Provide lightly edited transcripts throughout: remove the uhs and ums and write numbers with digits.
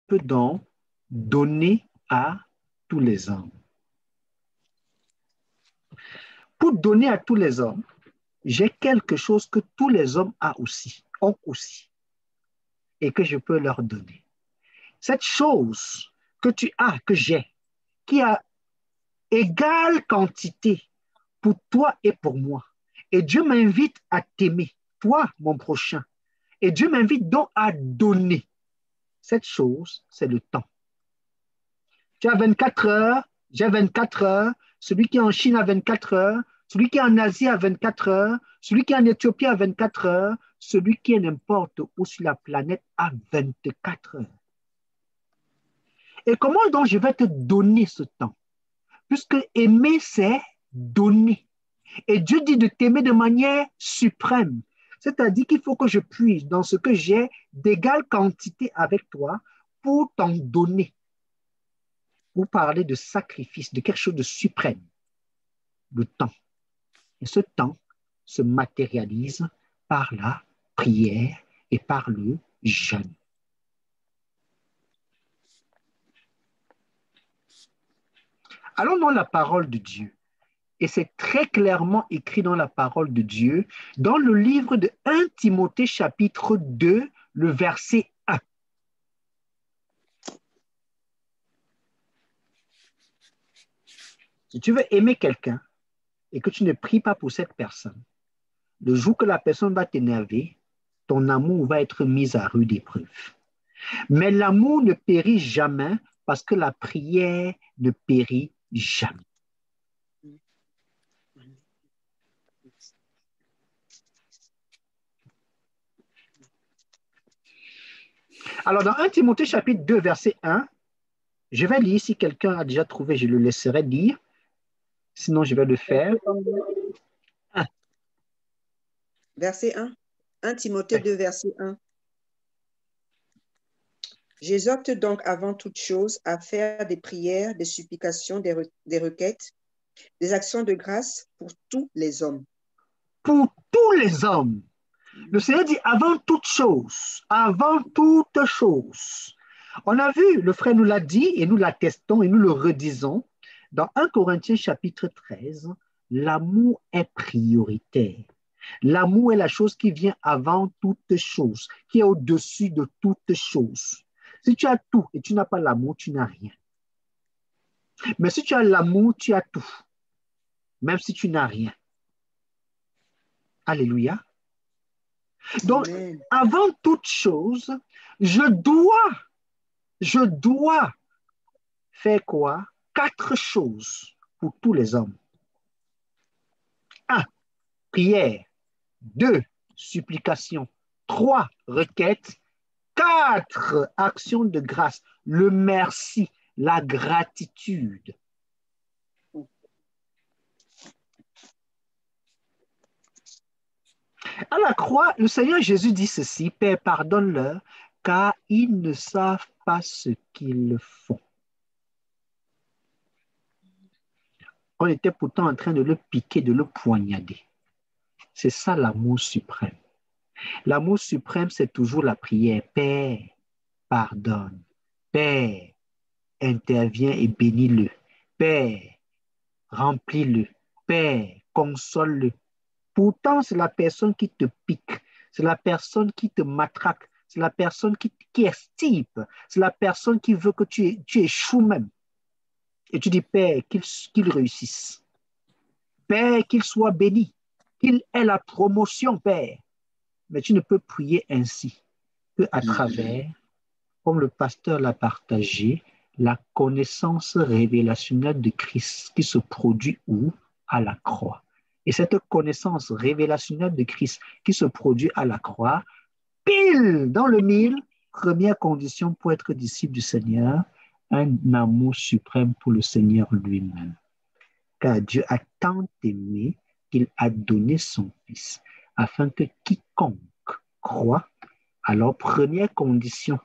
peux donc donner à tous les hommes? Pour donner à tous les hommes, j'ai quelque chose que tous les hommes ont aussi, et que je peux leur donner. Cette chose que tu as, que j'ai, qui a égale quantité pour toi et pour moi. Et Dieu m'invite à t'aimer, toi, mon prochain. Et Dieu m'invite donc à donner. Cette chose, c'est le temps. Tu as 24 heures, j'ai 24 heures, celui qui est en Chine a 24 heures, celui qui est en Asie a 24 heures, celui qui est en Éthiopie a 24 heures, celui qui est n'importe où sur la planète a 24 heures. Et comment donc je vais te donner ce temps? Puisque aimer, c'est donner. Et Dieu dit de t'aimer de manière suprême. C'est-à-dire qu'il faut que je puisse dans ce que j'ai d'égale quantité avec toi pour t'en donner. Pour parler de sacrifice, de quelque chose de suprême, le temps. Et ce temps se matérialise par la prière et par le jeûne. Allons dans la parole de Dieu. Et c'est très clairement écrit dans la parole de Dieu, dans le livre de 1 Timothée chapitre 2, le verset 1. Si tu veux aimer quelqu'un et que tu ne pries pas pour cette personne, le jour que la personne va t'énerver, ton amour va être mis à rude épreuve. Mais l'amour ne périt jamais parce que la prière ne périt jamais. Alors, dans 1 Timothée chapitre 2, verset 1, je vais lire. Si quelqu'un a déjà trouvé, je le laisserai lire. Sinon, je vais le faire. Verset 1. 1 Timothée 2, verset 1. J'exhorte donc avant toute chose à faire des prières, des supplications, des requêtes, des actions de grâce pour tous les hommes. Pour tous les hommes. Le Seigneur dit avant toute chose, avant toute chose. On a vu, le frère nous l'a dit et nous l'attestons et nous le redisons. Dans 1 Corinthiens chapitre 13, l'amour est prioritaire. L'amour est la chose qui vient avant toute chose, qui est au-dessus de toute chose. Si tu as tout et tu n'as pas l'amour, tu n'as rien. Mais si tu as l'amour, tu as tout, même si tu n'as rien. Alléluia. Donc, Amen. avant toute chose, je dois faire quoi? 4 choses pour tous les hommes. 1, prière. 2, supplication. 3, requête. 4, actions de grâce. Le merci, la gratitude. À la croix, le Seigneur Jésus dit ceci: Père, pardonne-leur, car ils ne savent pas ce qu'ils font. On était pourtant en train de le piquer, de le poignarder. C'est ça l'amour suprême. L'amour suprême, c'est toujours la prière. Père, pardonne. Père, interviens et bénis-le. Père, remplis-le. Père, console-le. Pourtant, c'est la personne qui te pique. C'est la personne qui te matraque. C'est la personne qui estipe. C'est la personne qui veut que tu échoues même. Et tu dis, Père, qu'il réussisse. Père, qu'il soit béni. Qu'il ait la promotion, Père. Mais tu ne peux prier ainsi qu'à travers, comme le pasteur l'a partagé, la connaissance révélationnelle de Christ qui se produit où? À la croix. Et cette connaissance révélationnelle de Christ qui se produit à la croix, pile dans le mille, première condition pour être disciple du Seigneur, un amour suprême pour le Seigneur lui-même. Car Dieu a tant aimé qu'il a donné son Fils, afin que quiconque croit, alors première condition,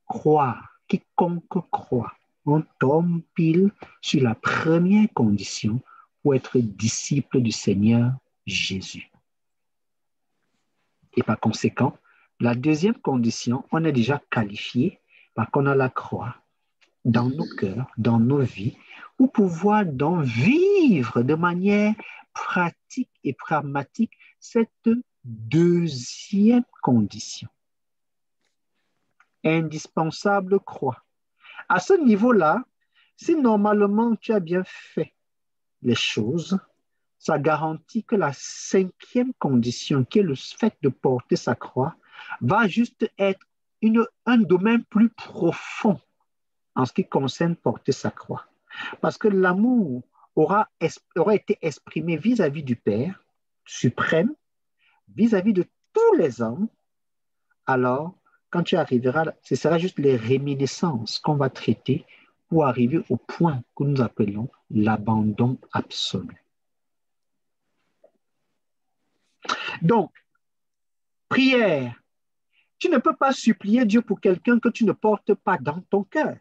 croire, quiconque croit, on tombe pile sur la première condition pour être disciple du Seigneur Jésus. Et par conséquent, la deuxième condition, on est déjà qualifié parce qu'on a la croix dans nos cœurs, dans nos vies, pour pouvoir donc vivre de manière pratique et pragmatique cette deuxième condition. Indispensable croix. À ce niveau-là, si normalement tu as bien fait les choses, ça garantit que la cinquième condition, qui est le fait de porter sa croix, va juste être un domaine plus profond en ce qui concerne porter sa croix. Parce que l'amour aura été exprimé vis-à-vis du Père suprême, vis-à-vis de tous les hommes. Alors, quand tu arriveras, ce sera juste les réminiscences qu'on va traiter pour arriver au point que nous appelons l'abandon absolu. Donc, prière. Tu ne peux pas supplier Dieu pour quelqu'un que tu ne portes pas dans ton cœur.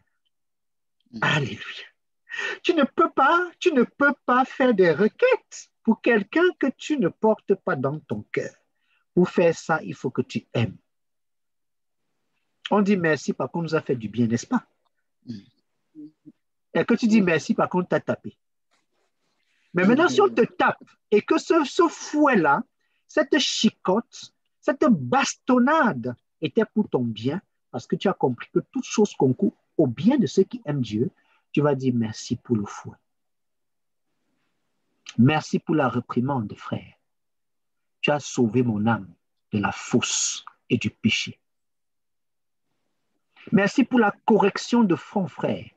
Alléluia. Tu ne peux pas faire des requêtes pour quelqu'un que tu ne portes pas dans ton cœur. Pour faire ça, il faut que tu aimes. On dit merci parce qu'on nous a fait du bien, n'est-ce pas? Et que tu dis merci parce qu'on t'a tapé. Mais maintenant, si on te tape et que ce fouet-là, cette chicotte, cette bastonnade était pour ton bien, parce que tu as compris que toute chose concourt au bien de ceux qui aiment Dieu, tu vas dire merci pour le fouet. Merci pour la réprimande, frère. Tu as sauvé mon âme de la fosse et du péché. Merci pour la correction de fond, frère,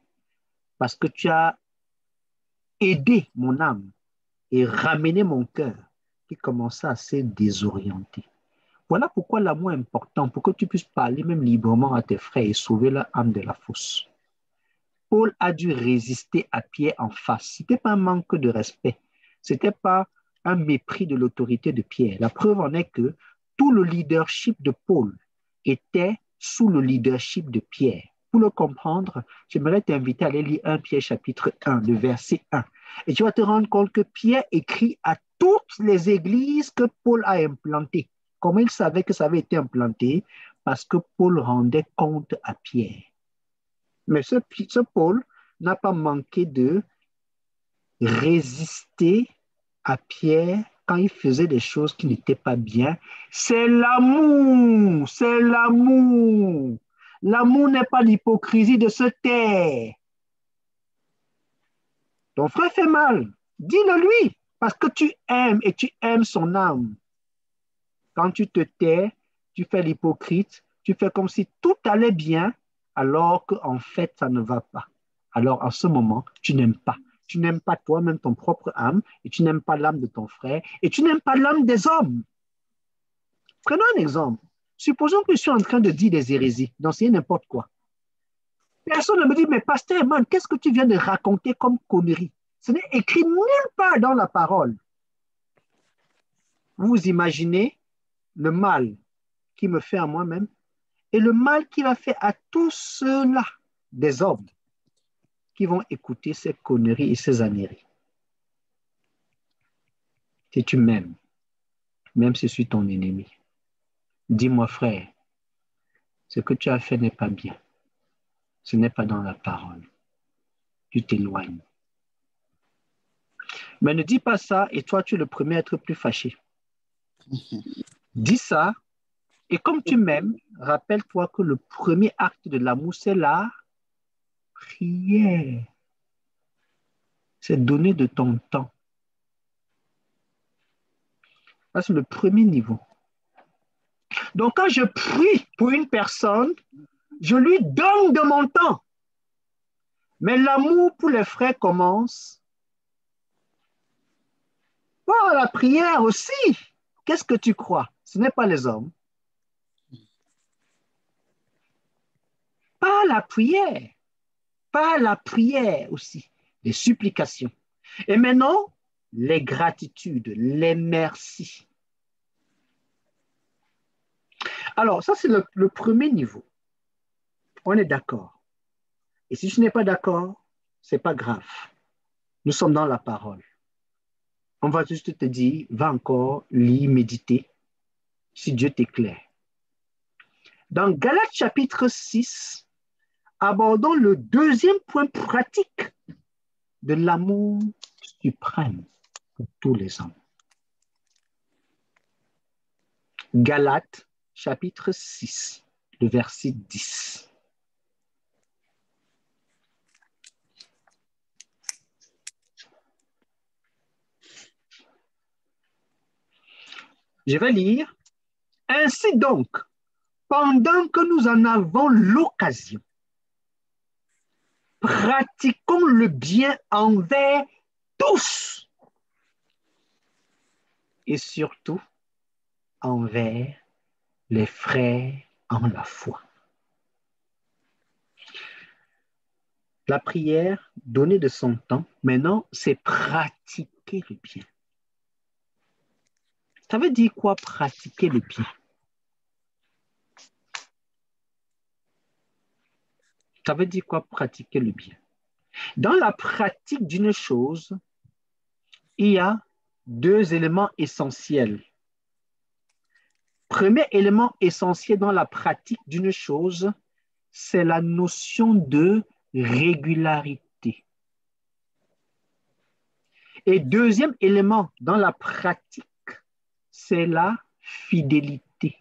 parce que tu as aidé mon âme et ramené mon cœur qui commençait à se désorienter. Voilà pourquoi l'amour est important, pour que tu puisses parler même librement à tes frères et sauver leur âme de la fosse. Paul a dû résister à Pierre en face. Ce n'était pas un manque de respect. Ce n'était pas un mépris de l'autorité de Pierre. La preuve en est que tout le leadership de Paul était sous le leadership de Pierre. Pour le comprendre, j'aimerais t'inviter à aller lire 1 Pierre chapitre 1, le verset 1. Et tu vas te rendre compte que Pierre écrit à toutes les églises que Paul a implantées. Comment il savait que ça avait été implanté? Parce que Paul rendait compte à Pierre. Mais ce Paul n'a pas manqué de résister à Pierre quand il faisait des choses qui n'étaient pas bien. C'est l'amour, c'est l'amour. L'amour n'est pas l'hypocrisie de se taire. Ton frère fait mal, dis-le lui, parce que tu aimes et tu aimes son âme. Quand tu te tais, tu fais l'hypocrite, tu fais comme si tout allait bien, alors qu'en fait, ça ne va pas. Alors, en ce moment, tu n'aimes pas. Tu n'aimes pas toi-même ton propre âme, et tu n'aimes pas l'âme de ton frère, et tu n'aimes pas l'âme des hommes. Prenons un exemple. Supposons que je suis en train de dire des hérésies, d'enseigner n'importe quoi. Personne ne me dit, mais pasteur, man, qu'est-ce que tu viens de raconter comme connerie? Ce n'est écrit nulle part dans la parole. Vous imaginez le mal qui me fait à moi-même et le mal qu'il a fait à tous ceux-là, des hommes, qui vont écouter ces conneries et ces âneries. Si tu m'aimes, même si je suis ton ennemi, dis-moi, frère, ce que tu as fait n'est pas bien. Ce n'est pas dans la parole. Tu t'éloignes. Mais ne dis pas ça et toi, tu es le premier à être plus fâché. Dis ça et comme tu m'aimes, rappelle-toi que le premier acte de l'amour, c'est la prière. C'est donner de ton temps. Ça, c'est le premier niveau. Donc, quand je prie pour une personne, je lui donne de mon temps. Mais l'amour pour les frères commence par la prière aussi. Qu'est-ce que tu crois? Ce n'est pas les hommes. Par la prière. Par la prière aussi. Les supplications. Et maintenant, les gratitudes, les merci. Alors, ça, c'est le premier niveau. On est d'accord. Et si tu n'es pas d'accord, ce n'est pas grave. Nous sommes dans la parole. On va juste te dire, va encore lire, méditer, si Dieu t'éclaire. Dans Galates chapitre 6, abordons le deuxième point pratique de l'amour suprême pour tous les hommes. Galates, chapitre 6, le verset 10. Je vais lire. Ainsi donc, pendant que nous en avons l'occasion, pratiquons le bien envers tous et surtout envers les frères en la foi. La prière, donner de son temps, maintenant, c'est pratiquer le bien. Ça veut dire quoi, pratiquer le bien? Ça veut dire quoi, pratiquer le bien? Dans la pratique d'une chose, il y a deux éléments essentiels. Premier élément essentiel dans la pratique d'une chose, c'est la notion de régularité. Et deuxième élément dans la pratique, c'est la fidélité.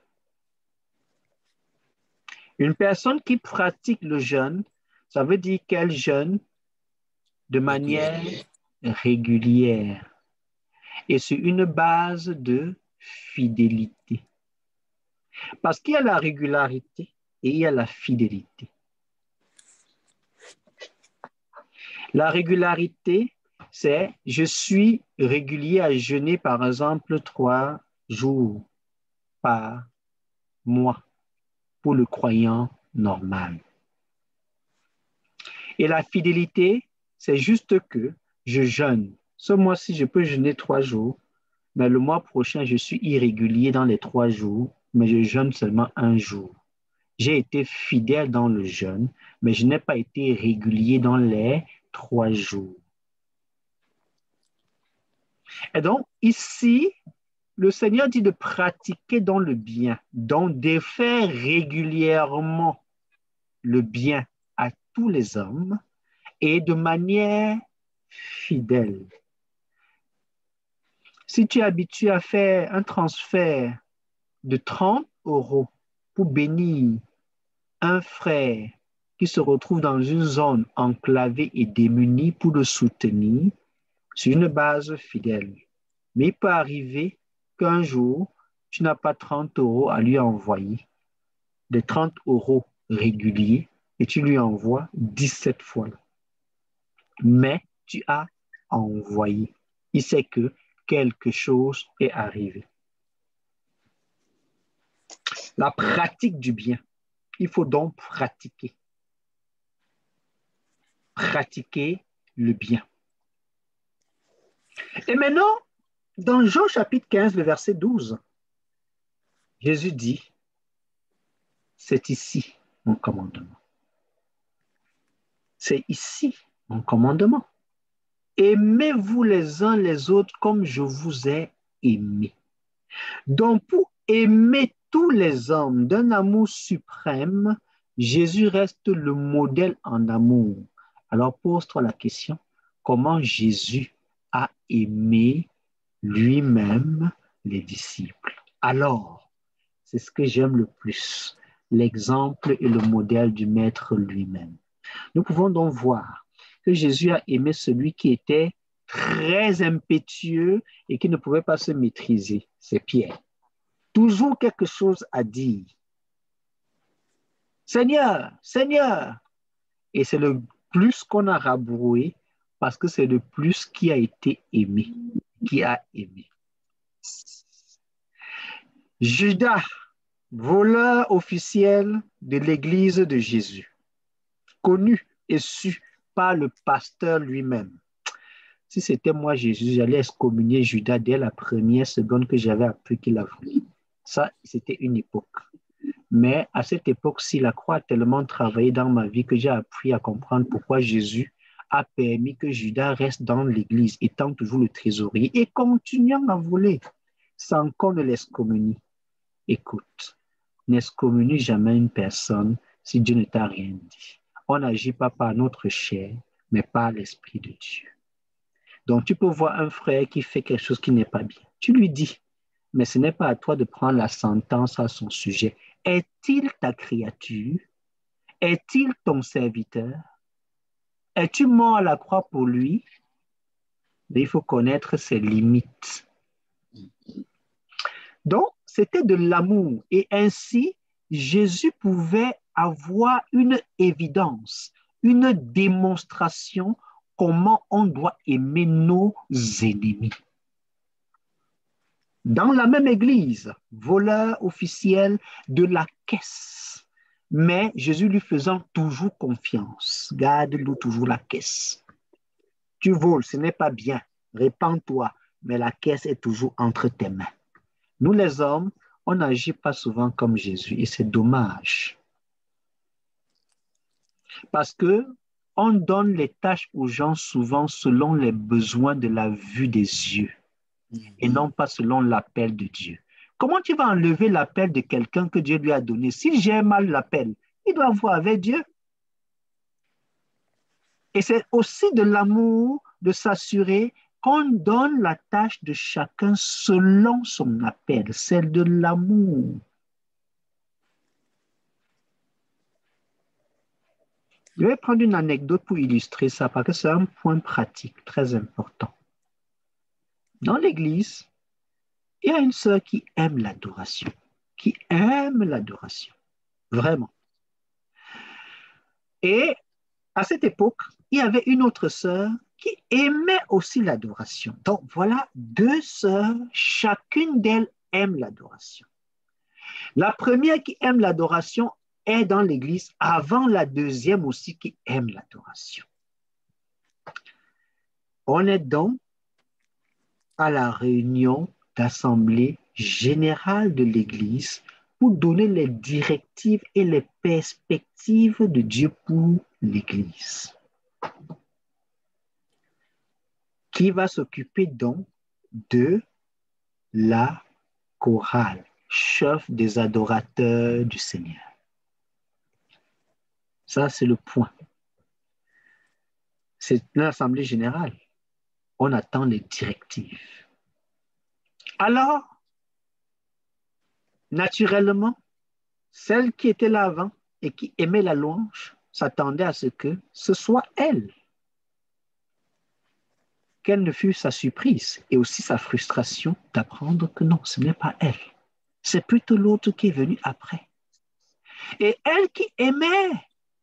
Une personne qui pratique le jeûne, ça veut dire qu'elle jeûne de manière régulière et sur une base de fidélité. Parce qu'il y a la régularité et il y a la fidélité. La régularité, c'est je suis régulier à jeûner par exemple 3 jours par mois pour le croyant normal. Et la fidélité, c'est juste que je jeûne. Ce mois-ci, je peux jeûner 3 jours, mais le mois prochain, je suis irrégulier dans les 3 jours, mais je jeûne seulement 1 jour. J'ai été fidèle dans le jeûne, mais je n'ai pas été régulier dans les 3 jours. Et donc, ici, le Seigneur dit de pratiquer dans le bien, donc de faire régulièrement le bien à tous les hommes et de manière fidèle. Si tu es habitué à faire un transfert de 30 € pour bénir un frère qui se retrouve dans une zone enclavée et démunie pour le soutenir sur une base fidèle. Mais il peut arriver qu'un jour, tu n'as pas 30 € à lui envoyer, des 30 € réguliers, et tu lui envoies 17 fois. Mais tu as envoyé. Il sait que quelque chose est arrivé. La pratique du bien. Il faut donc pratiquer. Pratiquer le bien. Et maintenant, dans Jean chapitre 15, le verset 12, Jésus dit, c'est ici mon commandement. C'est ici mon commandement. Aimez-vous les uns les autres comme je vous ai aimé. Donc, pour aimer tous les hommes d'un amour suprême, Jésus reste le modèle en amour. Alors, pose-toi la question, comment Jésus a aimé lui-même les disciples? Alors, c'est ce que j'aime le plus, l'exemple et le modèle du Maître lui-même. Nous pouvons donc voir que Jésus a aimé celui qui était très impétueux et qui ne pouvait pas se maîtriser, c'est Pierre. Toujours quelque chose à dire. Seigneur, Seigneur. Et c'est le plus qu'on a rabroué parce que c'est le plus qui a été aimé, qui a aimé. Judas, voleur officiel de l'église de Jésus, connu et su par le pasteur lui-même. Si c'était moi, Jésus, j'allais excommunier Judas dès la première seconde que j'avais appris qu'il a voulu. Ça, c'était une époque. Mais à cette époque-ci, la croix a tellement travaillé dans ma vie que j'ai appris à comprendre pourquoi Jésus a permis que Judas reste dans l'église, étant toujours le trésorier et continuant à voler sans qu'on ne l'excommunie. Écoute, n'excommunie jamais une personne si Dieu ne t'a rien dit. on n'agit pas par notre chair, mais par l'Esprit de Dieu. Donc, tu peux voir un frère qui fait quelque chose qui n'est pas bien. Tu lui dis, mais ce n'est pas à toi de prendre la sentence à son sujet. Est-il ta créature? Est-il ton serviteur? Es-tu mort à la croix pour lui? Mais il faut connaître ses limites. Donc, c'était de l'amour. Et ainsi, Jésus pouvait avoir une évidence, une démonstration comment on doit aimer nos ennemis. Dans la même église, voleur officiel de la caisse, mais Jésus lui faisant toujours confiance. Garde-lui toujours la caisse. Tu voles, ce n'est pas bien. Répands-toi, mais la caisse est toujours entre tes mains. Nous, les hommes, on n'agit pas souvent comme Jésus et c'est dommage. Parce que on donne les tâches aux gens souvent selon les besoins de la vue des yeux et non pas selon l'appel de Dieu. Comment tu vas enlever l'appel de quelqu'un que Dieu lui a donné? S'il gère mal l'appel, il doit voir avec Dieu. Et c'est aussi de l'amour de s'assurer qu'on donne la tâche de chacun selon son appel. C'est de l'amour. Je vais prendre une anecdote pour illustrer ça parce que c'est un point pratique très important. Dans l'église, il y a une sœur qui aime l'adoration, vraiment. Et à cette époque, il y avait une autre sœur qui aimait aussi l'adoration. Donc voilà, deux sœurs, chacune d'elles aime l'adoration. La première qui aime l'adoration est dans l'église avant la deuxième aussi qui aime l'adoration. On est donc à la réunion d'assemblée générale de l'Église pour donner les directives et les perspectives de Dieu pour l'Église. Qui va s'occuper donc de la chorale, chef des adorateurs du Seigneur. Ça, c'est le point. C'est une assemblée générale. On attend les directives. Alors, naturellement, celle qui était là avant et qui aimait la louange s'attendait à ce que ce soit elle. Quelle ne fut sa surprise et aussi sa frustration d'apprendre que non, ce n'est pas elle. C'est plutôt l'autre qui est venu après. Et elle qui aimait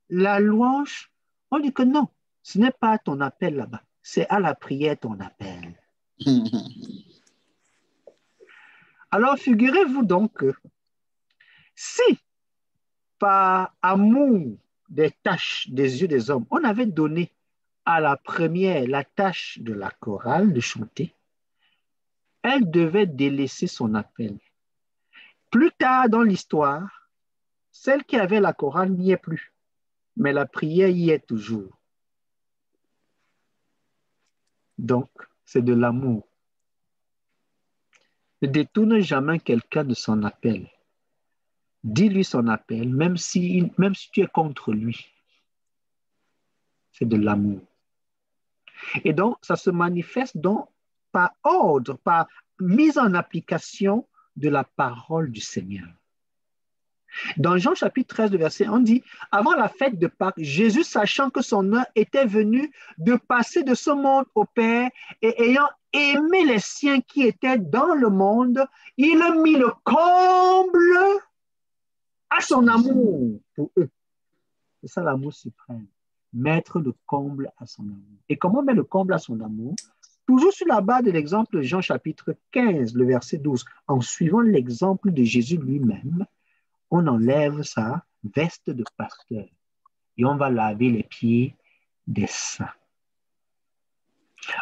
la louange, on dit que non, ce n'est pas ton appel là-bas. C'est à la prière ton appel. Alors, figurez-vous donc que si par amour des tâches des yeux des hommes, on avait donné à la première la tâche de la chorale de chanter, elle devait délaisser son appel. Plus tard dans l'histoire, celle qui avait la chorale n'y est plus, mais la prière y est toujours. Donc, c'est de l'amour. Ne détourne jamais quelqu'un de son appel. Dis-lui son appel, même si tu es contre lui. C'est de l'amour. Et donc, ça se manifeste donc par ordre, par mise en application de la parole du Seigneur. Dans Jean chapitre 13, le verset, on dit, avant la fête de Pâques, Jésus, sachant que son heure était venue de passer de ce monde au Père et ayant aimé les siens qui étaient dans le monde, il a mis le comble à son amour pour eux. C'est ça l'amour suprême. Mettre le comble à son amour. Et comment mettre le comble à son amour? Toujours sur la base de l'exemple de Jean chapitre 15, le verset 12, en suivant l'exemple de Jésus lui-même, on enlève sa veste de pasteur et on va laver les pieds des saints.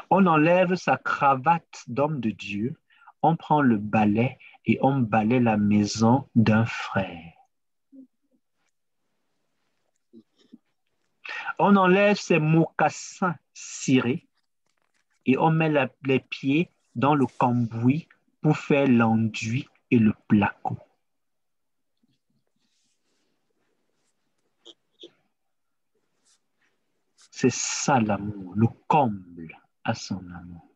On enlève sa cravate d'homme de Dieu, on prend le balai et on balaie la maison d'un frère. On enlève ses mocassins cirés et on met les pieds dans le cambouis pour faire l'enduit et le placo. C'est ça l'amour, le comble à son amour.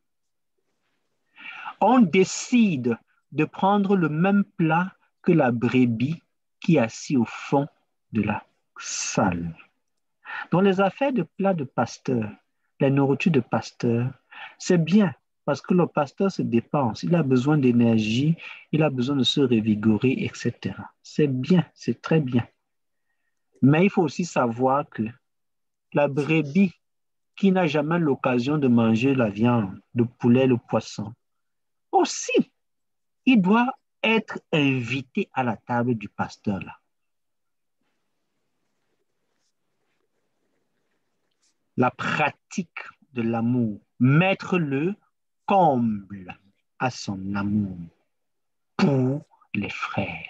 On décide de prendre le même plat que la brebis qui est assise au fond de la salle. Dans les affaires de plats de pasteur, la nourriture de pasteur, c'est bien parce que le pasteur se dépense, il a besoin d'énergie, il a besoin de se revigorer, etc. C'est bien, c'est très bien. Mais il faut aussi savoir que la brebis qui n'a jamais l'occasion de manger la viande, le poulet, le poisson, aussi, il doit être invité à la table du pasteur là. La pratique de l'amour, mettre le comble à son amour pour les frères,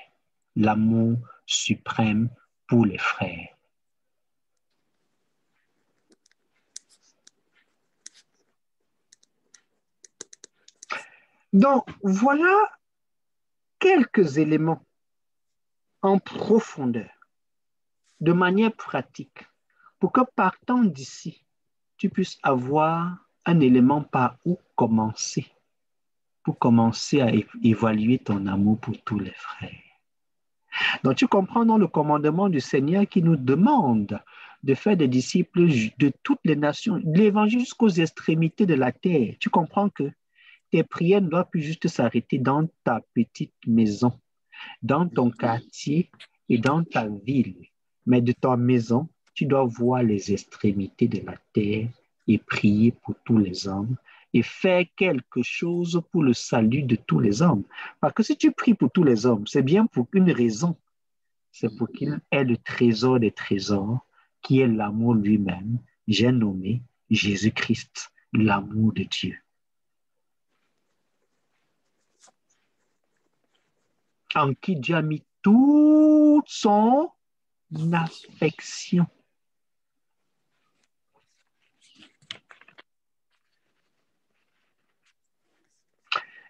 l'amour suprême pour les frères. Donc, voilà quelques éléments en profondeur, de manière pratique, pour que partant d'ici, tu puisses avoir un élément par où commencer, pour commencer à évaluer ton amour pour tous les frères. Donc, tu comprends dans le commandement du Seigneur qui nous demande de faire des disciples de toutes les nations, de l'évangile jusqu'aux extrémités de la terre. Tu comprends que tes prières ne doivent plus juste s'arrêter dans ta petite maison, dans ton quartier et dans ta ville. Mais de ta maison, tu dois voir les extrémités de la terre et prier pour tous les hommes et faire quelque chose pour le salut de tous les hommes. Parce que si tu pries pour tous les hommes, c'est bien pour une raison. C'est pour qu'il ait le trésor des trésors, qui est l'amour lui-même. J'ai nommé Jésus-Christ, l'amour de Dieu. En qui Dieu a mis toute son affection.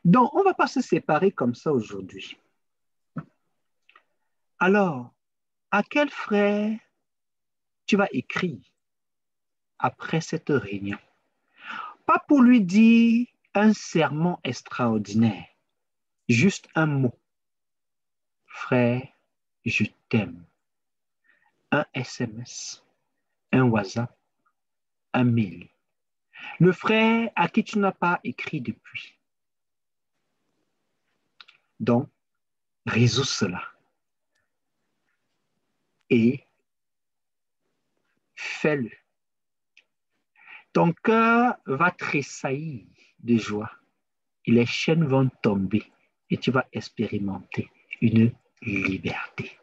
Donc, on ne va pas se séparer comme ça aujourd'hui. Alors, à quel frère tu vas écrire après cette réunion? Pas pour lui dire un sermon extraordinaire, juste un mot. Frère, je t'aime. Un SMS, un WhatsApp, un mail. Le frère à qui tu n'as pas écrit depuis. Donc, résous cela. Et fais-le. Ton cœur va tressaillir de joie et les chaînes vont tomber et tu vas expérimenter une liberté.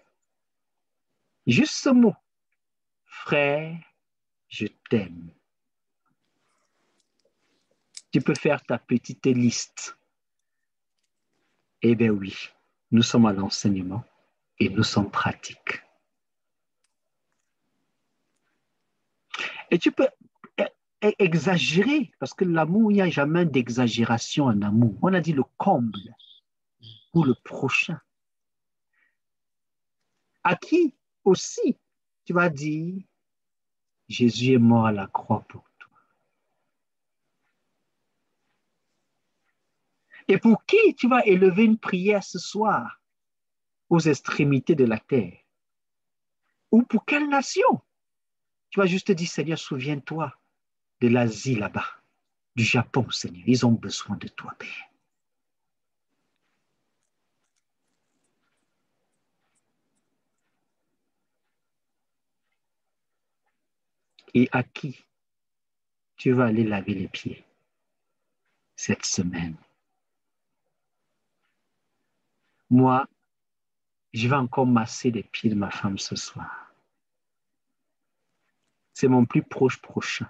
Juste ce mot, frère, je t'aime. Tu peux faire ta petite liste. Eh bien oui, nous sommes à l'enseignement et nous sommes pratiques. Et tu peux exagérer, parce que l'amour, il n'y a jamais d'exagération en amour. On a dit le comble pour le prochain. À qui aussi tu vas dire, Jésus est mort à la croix pour toi. Et pour qui tu vas élever une prière ce soir aux extrémités de la terre? Ou pour quelle nation? Tu vas juste dire, Seigneur, souviens-toi de l'Asie là-bas, du Japon, Seigneur. Ils ont besoin de toi, Père. Et à qui tu vas aller laver les pieds cette semaine? Moi, je vais encore masser les pieds de ma femme ce soir. C'est mon plus proche prochain.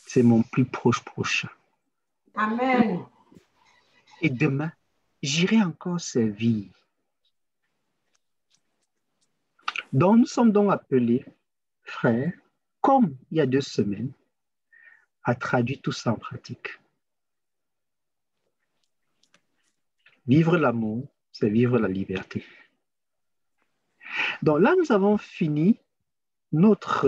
C'est mon plus proche prochain. Amen. Et demain, j'irai encore servir. Donc, nous sommes donc appelés, frères, comme il y a 2 semaines, à traduire tout ça en pratique. Vivre l'amour, c'est vivre la liberté. Donc là, nous avons fini notre